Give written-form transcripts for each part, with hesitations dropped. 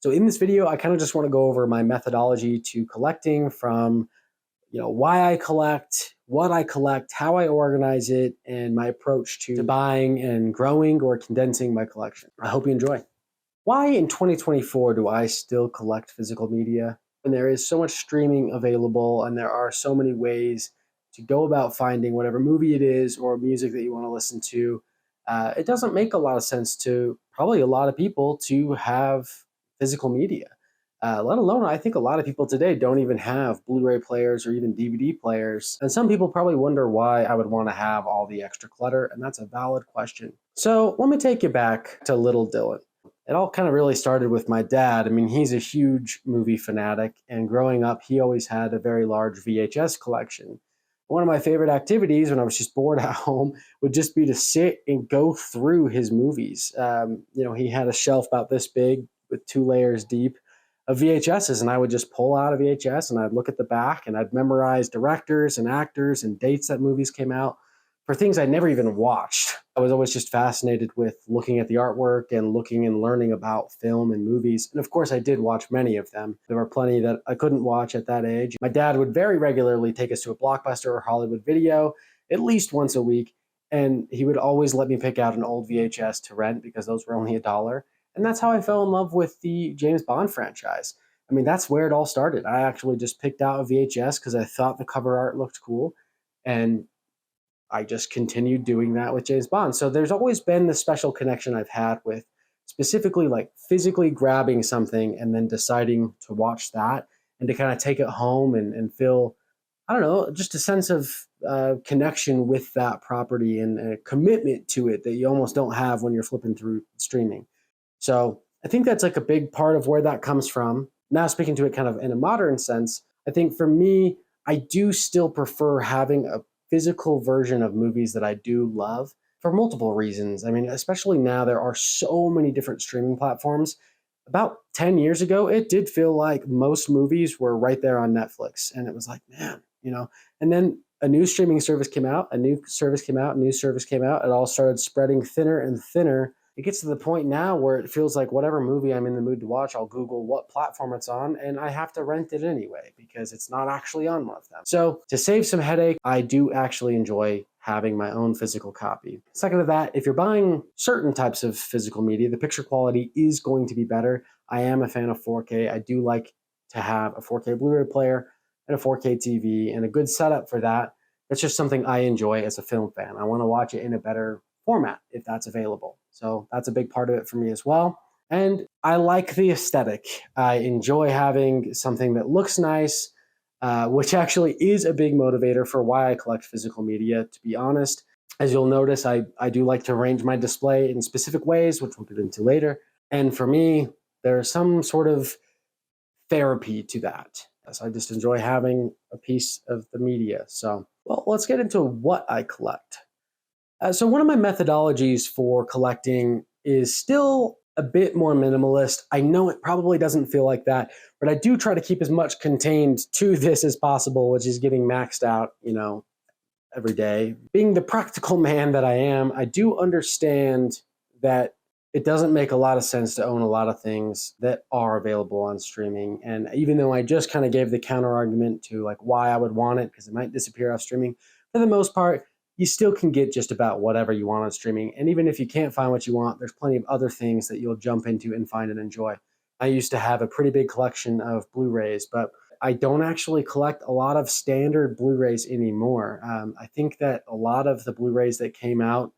So in this video, I kind of just want to go over my methodology to collecting from, why I collect, what I collect, how I organize it, and my approach to buying and growing or condensing my collection. I hope you enjoy. Why in 2024 do I still collect physical media? And there is so much streaming available, and there are so many ways to go about finding whatever movie it is or music that you want to listen to. It doesn't make a lot of sense to probably a lot of people to have physical media. Let alone, I think a lot of people today don't even have Blu-ray players or even DVD players. And some people probably wonder why I would want to have all the extra clutter, and that's a valid question. So let me take you back to little Dylan. It all kind of really started with my dad. I mean, he's a huge movie fanatic, and growing up, he always had a very large VHS collection. One of my favorite activities when I was just bored at home would just be to sit and go through his movies. He had a shelf about this big with 2 layers deep of VHSs, and I would just pull out a VHS and I'd look at the back and I'd memorize directors and actors and dates that movies came out for things I'd never even watched. I was always just fascinated with looking at the artwork and looking and learning about film and movies. And of course, I did watch many of them. There were plenty that I couldn't watch at that age. My dad would very regularly take us to a Blockbuster or Hollywood Video at least once a week. And he would always let me pick out an old VHS to rent because those were only $1. And that's how I fell in love with the James Bond franchise. I mean, that's where it all started. I actually just picked out a VHS because I thought the cover art looked cool. And I just continued doing that with James Bond. So there's always been this special connection I've had with specifically like physically grabbing something and then deciding to watch that and to kind of take it home and feel, I don't know, just a sense of connection with that property and a commitment to it that you almost don't have when you're flipping through streaming. So I think that's like a big part of where that comes from. Now, speaking to it kind of in a modern sense, I think for me, I do still prefer having a physical version of movies that I do love for multiple reasons. I mean, especially now there are so many different streaming platforms. About 10 years ago, it did feel like most movies were right there on Netflix. And it was like, man, and then a new streaming service came out, a new service came out, a new service came out. It all started spreading thinner and thinner. It gets to the point now where it feels like whatever movie I'm in the mood to watch, I'll Google what platform it's on, and I have to rent it anyway because it's not actually on one of them. So to save some headache, I do actually enjoy having my own physical copy. Second to that, if you're buying certain types of physical media, the picture quality is going to be better. I am a fan of 4K. I do like to have a 4K Blu-ray player and a 4K TV and a good setup for that. That's just something I enjoy as a film fan. I want to watch it in a better format if that's available. So that's a big part of it for me as well. And I like the aesthetic. I enjoy having something that looks nice, which actually is a big motivator for why I collect physical media, to be honest. As you'll notice, I do like to arrange my display in specific ways, which we'll get into later. And for me, there's some sort of therapy to that. So I just enjoy having a piece of the media. So, well, let's get into what I collect. So one of my methodologies for collecting is still a bit more minimalist. I know it probably doesn't feel like that, but I do try to keep as much contained to this as possible, which is getting maxed out, every day. Being the practical man that I am, I do understand that it doesn't make a lot of sense to own a lot of things that are available on streaming. And even though I just kind of gave the counter argument to like why I would want it, because it might disappear off streaming, for the most part, you still can get just about whatever you want on streaming. And even if you can't find what you want, there's plenty of other things that you'll jump into and find and enjoy. I used to have a pretty big collection of Blu-rays, but I don't actually collect a lot of standard Blu-rays anymore. I think that a lot of the Blu-rays that came out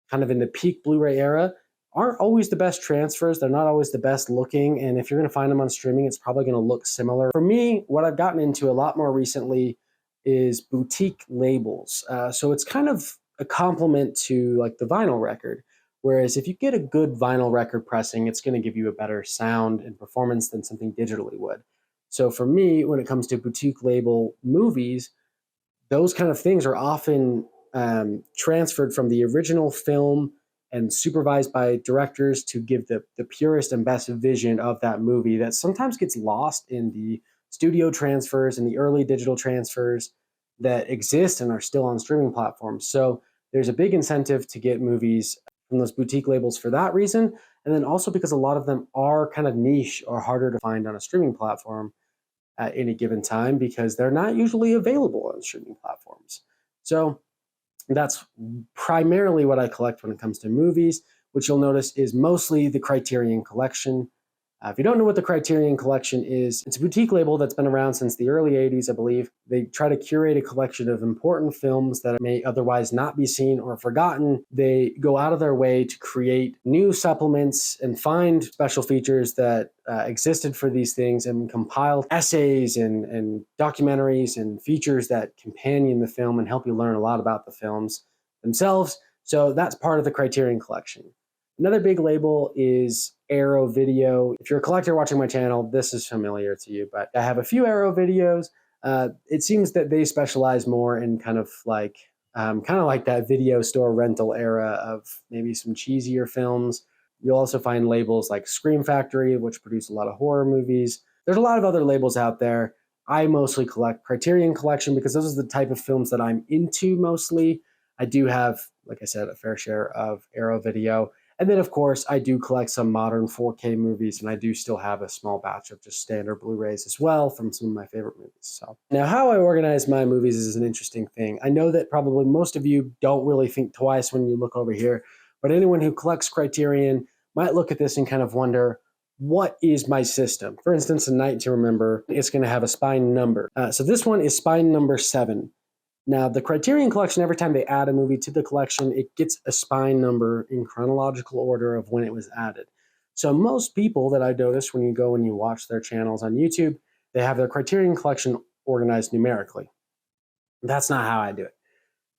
kind of in the peak Blu-ray era aren't always the best transfers. They're not always the best looking. And if you're going to find them on streaming, it's probably going to look similar. For me, what I've gotten into a lot more recently is boutique labels. So it's kind of a complement to like the vinyl record. Whereas if you get a good vinyl record pressing, it's going to give you a better sound and performance than something digitally would. So for me, when it comes to boutique label movies, those kind of things are often transferred from the original film and supervised by directors to give the purest and best vision of that movie that sometimes gets lost in the studio transfers and the early digital transfers that exist and are still on streaming platforms. So there's a big incentive to get movies from those boutique labels for that reason. And then also because a lot of them are kind of niche or harder to find on a streaming platform at any given time because they're not usually available on streaming platforms. So that's primarily what I collect when it comes to movies, which you'll notice is mostly the Criterion Collection. If you don't know what the Criterion Collection is, it's a boutique label that's been around since the early 80s, I believe. They try to curate a collection of important films that may otherwise not be seen or forgotten. They go out of their way to create new supplements and find special features that existed for these things and compile essays and documentaries and features that companion the film and help you learn a lot about the films themselves. So that's part of the Criterion Collection. Another big label is Arrow Video. If you're a collector watching my channel, this is familiar to you, but I have a few Arrow videos. It seems that they specialize more in kind of like that video store rental era of maybe some cheesier films. You'll also find labels like Scream Factory, which produce a lot of horror movies. There's a lot of other labels out there. I mostly collect Criterion Collection because those are the type of films that I'm into mostly. I do have, like I said, a fair share of Arrow Video. And then, of course, I do collect some modern 4K movies, and I do still have a small batch of just standard Blu-rays as well from some of my favorite movies. So now how I organize my movies is an interesting thing. I know that probably most of you don't really think twice when you look over here, but anyone who collects Criterion might look at this and kind of wonder, what is my system? For instance, A Night to Remember, it's going to have a spine number. So this one is spine number 7. Now, the Criterion Collection, every time they add a movie to the collection, it gets a spine number in chronological order of when it was added. So most people that I notice when you go and you watch their channels on YouTube, they have their Criterion Collection organized numerically. That's not how I do it.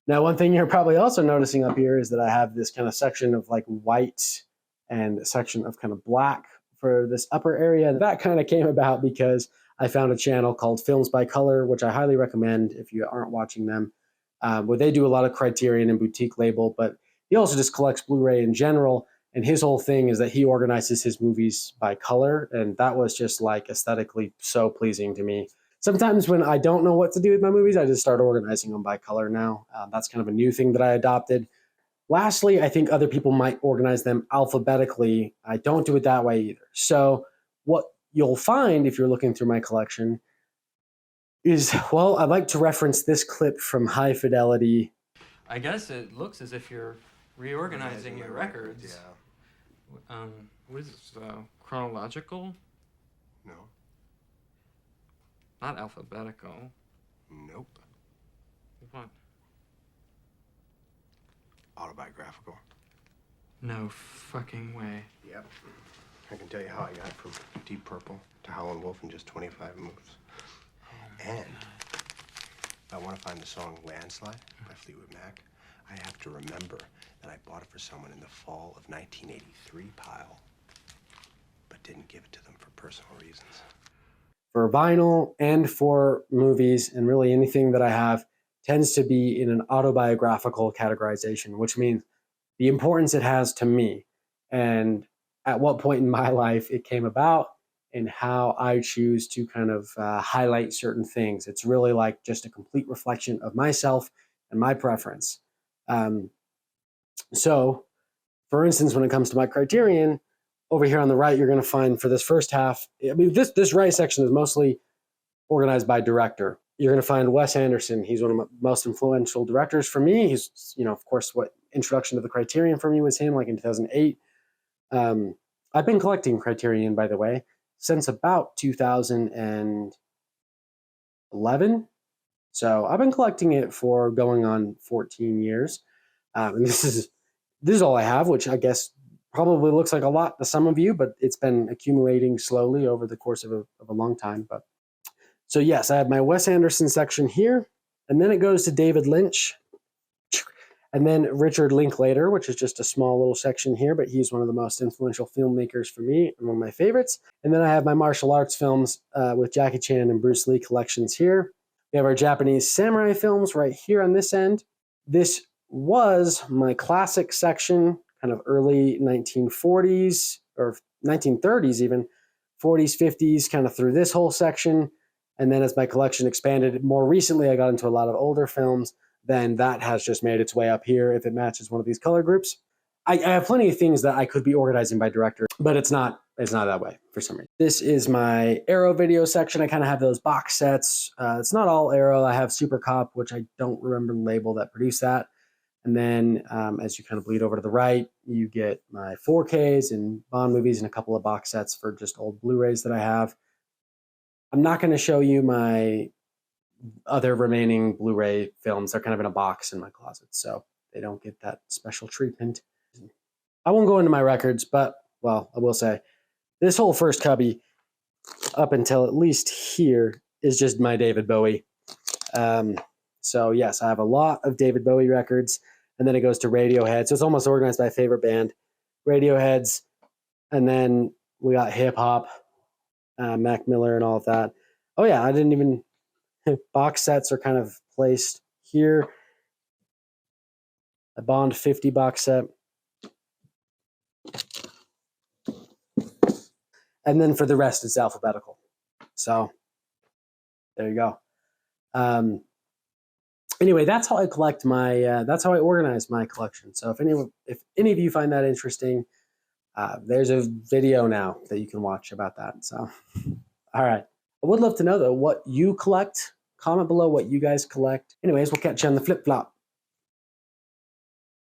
Now, one thing you're probably also noticing up here is that I have this kind of section of like white and a section of kind of black for this upper area. That kind of came about because I found a channel called Films by Color, which I highly recommend if you aren't watching them, where they do a lot of Criterion and boutique label, but he also just collects Blu-ray in general. And his whole thing is that he organizes his movies by color. And that was just like aesthetically so pleasing to me. Sometimes when I don't know what to do with my movies, I just start organizing them by color now. That's kind of a new thing that I adopted. Lastly, I think other people might organize them alphabetically. I don't do it that way either. So what you'll find if you're looking through my collection is, well, I like to reference this clip from High Fidelity. I guess it looks as if you're reorganizing your records. Yeah. What is this, chronological? No. Not alphabetical. Nope. What? Autobiographical. No fucking way. Yep. I can tell you how I got from Deep Purple to Howlin' Wolf in just 25 moves. And if I want to find the song Landslide by Fleetwood Mac, I have to remember that I bought it for someone in the fall of 1983 pile, but didn't give it to them for personal reasons. For vinyl and for movies and really anything that I have tends to be in an autobiographical categorization, which means the importance it has to me and at what point in my life it came about and how I choose to kind of highlight certain things. It's really like just a complete reflection of myself and my preference. So, for instance, when it comes to my Criterion, over here on the right, you're going to find for this first half, I mean, this right section is mostly organized by director. You're going to find Wes Anderson. He's one of the most influential directors for me. He's, of course, what introduction to the Criterion for me was him, like in 2008. I've been collecting Criterion, by the way, since about 2011. So I've been collecting it for going on 14 years. And this is all I have, which I guess probably looks like a lot to some of you, but it's been accumulating slowly over the course of a long time. But so yes, I have my Wes Anderson section here, and then it goes to David Lynch, and then Richard Linklater, which is just a small little section here, but he's one of the most influential filmmakers for me and one of my favorites. And then I have my martial arts films with Jackie Chan and Bruce Lee collections here. We have our Japanese samurai films right here on this end. This was my classic section, kind of early 1940s or 1930s even, 40s, 50s, kind of through this whole section. And then as my collection expanded, more recently I got into a lot of older films. Then that has just made its way up here if it matches one of these color groups. I have plenty of things that I could be organizing by director, but it's not that way for some reason. This is my Arrow video section. I kind of have those box sets. It's not all Arrow. I have Super Cop, which I don't remember the label that produced that. And then as you kind of bleed over to the right, you get my 4Ks and Bond movies and a couple of box sets for just old Blu-rays that I have. I'm not going to show you my other remaining Blu-ray films. They're kind of in a box in my closet, so they don't get that special treatment. I won't go into my records, but, well, I will say, this whole first cubby, up until at least here, is just my David Bowie. So, yes, I have a lot of David Bowie records, and then it goes to Radiohead. So it's almost organized by favorite band. Radiohead's, and then we got hip-hop, Mac Miller and all of that. Oh, yeah, I didn't even... box sets are kind of placed here. A Bond 50 box set. And then for the rest, it's alphabetical. So there you go. Anyway, that's how I collect my. That's how I organize my collection. So if any of you find that interesting, there's a video now that you can watch about that. So, all right. I would love to know though what you collect. Comment below what you guys collect. Anyways, we'll catch you on the flip flop.